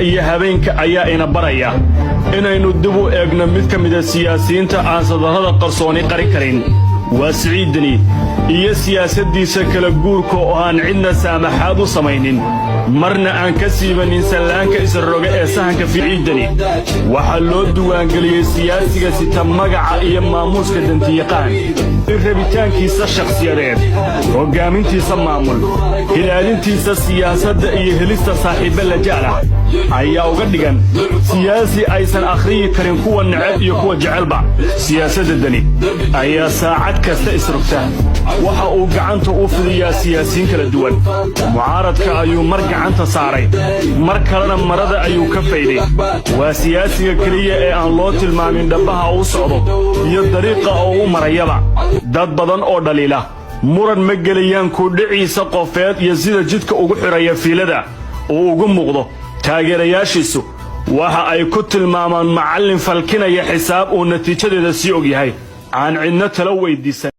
iyo habeenka ayaa ina baraya inaynu dib u eegno mid ka mid ah siyaasiyiinta aan sadarrada qarsooni qari karin waa Siciid Deni iyo siyaasaddiisa kala guurka oo aan cidna saamaxaad u samaynin marna aan ka siibanin salaanka isroga ee sahanka Siciid Deni waxa loo duwaangeliyay siyaasiga sita magaca iyo maamuuska dantiyaqaan rabitaankiisa shakhsiyadeed hogaamintiisa maamul ilaalintiisa siyaasadda iyo helista saaxiibo la jecel ayaa uga dhigan siyaasi aysan akhriyi karin kuwa neceb iyo kuwa jecelba siyaasadda Deni ayaa saacad kasta isrogta waxa uu gacanta u fidiyaa siyaasiyiin kala duwan mucaaradka ayuu mar gacanta saaray mar kalena marada ayuu ka fayday waa siyaasiga kaliya ee aan loo tilmaamin dhabaha uu socdo iyo dariiqa oo uu marayaba dad badan oo dhaliila muran ma gelayaan ku dhiciisa qofeed iyo sida jidka ugu xiraya fiilada oo ugu muuqdo taageerayaashiisu waxa ay ku tilmaamaan macallin falkinaya xisaab oo natiijadeeda si og yahay aan cidna tala weydiisan